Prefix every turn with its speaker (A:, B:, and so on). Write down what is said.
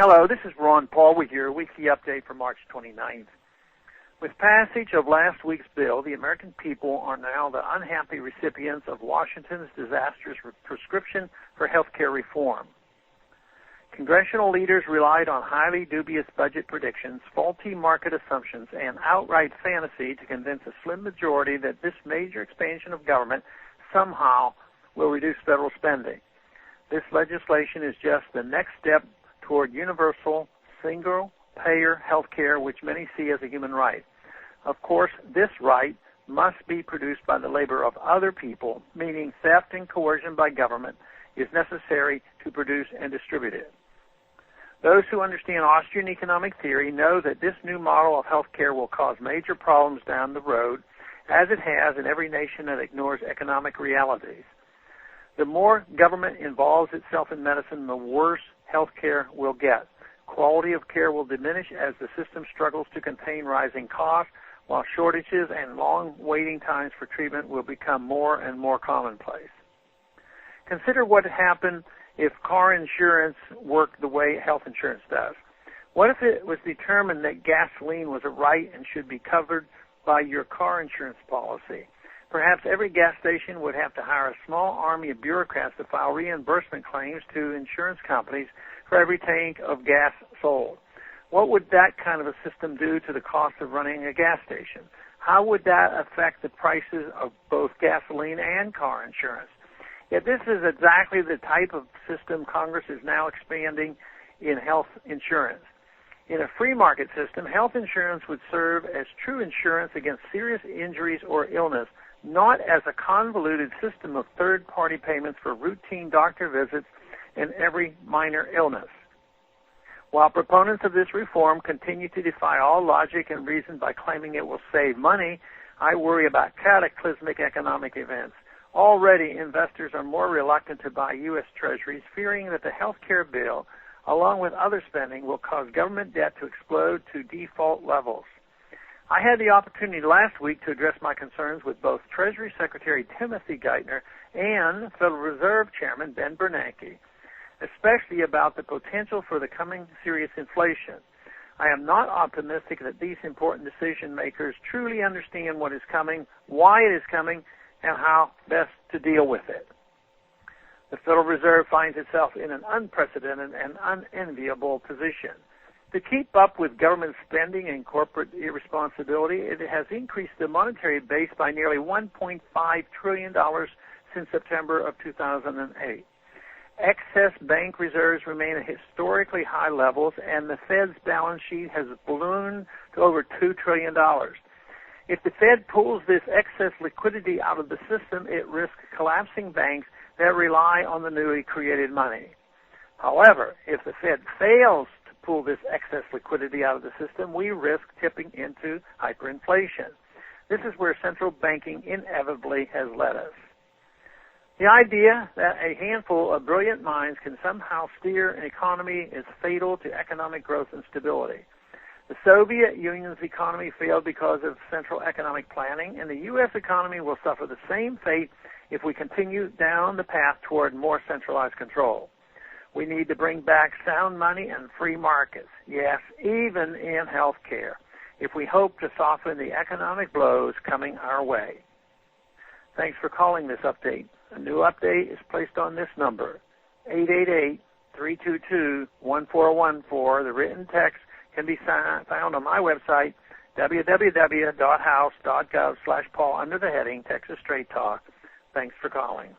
A: Hello, this is Ron Paul with your weekly update for March 29th. With passage of last week's bill, the American people are now the unhappy recipients of Washington's disastrous prescription for health care reform. Congressional leaders relied on highly dubious budget predictions, faulty market assumptions, and outright fantasy to convince a slim majority that this major expansion of government somehow will reduce federal spending. This legislation is just the next step toward universal, single-payer health care, which many see as a human right. Of course, this right must be produced by the labor of other people, meaning theft and coercion by government is necessary to produce and distribute it. Those who understand Austrian economic theory know that this new model of health care will cause major problems down the road, as it has in every nation that ignores economic realities. The more government involves itself in medicine, the worse health care will get. Quality of care will diminish as the system struggles to contain rising costs, while shortages and long waiting times for treatment will become more and more commonplace. Consider what would happen if car insurance worked the way health insurance does. What if it was determined that gasoline was a right and should be covered by your car insurance policy? Perhaps every gas station would have to hire a small army of bureaucrats to file reimbursement claims to insurance companies for every tank of gas sold. What would that kind of a system do to the cost of running a gas station? How would that affect the prices of both gasoline and car insurance? Yet this is exactly the type of system Congress is now expanding in health insurance. In a free market system, health insurance would serve as true insurance against serious injuries or illness, not as a convoluted system of third-party payments for routine doctor visits and every minor illness. While proponents of this reform continue to defy all logic and reason by claiming it will save money, I worry about cataclysmic economic events. Already, investors are more reluctant to buy U.S. Treasuries, fearing that the health care bill, along with other spending, will cause government debt to explode to default levels. I had the opportunity last week to address my concerns with both Treasury Secretary Timothy Geithner and Federal Reserve Chairman Ben Bernanke, especially about the potential for the coming serious inflation. I am not optimistic that these important decision makers truly understand what is coming, why it is coming, and how best to deal with it. The Federal Reserve finds itself in an unprecedented and unenviable position. To keep up with government spending and corporate irresponsibility, it has increased the monetary base by nearly $1.5 trillion since September of 2008. Excess bank reserves remain at historically high levels, and the Fed's balance sheet has ballooned to over $2 trillion. If the Fed pulls this excess liquidity out of the system, it risks collapsing banks that rely on the newly created money. However, if the Fed fails to pull this excess liquidity out of the system, we risk tipping into hyperinflation. This is where central banking inevitably has led us. The idea that a handful of brilliant minds can somehow steer an economy is fatal to economic growth and stability. The Soviet Union's economy failed because of central economic planning, and the U.S. economy will suffer the same fate if we continue down the path toward more centralized control. We need to bring back sound money and free markets, yes, even in health care, if we hope to soften the economic blows coming our way. Thanks for calling this update. A new update is placed on this number, 888-322-1414. The written text can be found on my website, www.house.gov/Paul, under the heading Texas Straight Talk. Thanks for calling.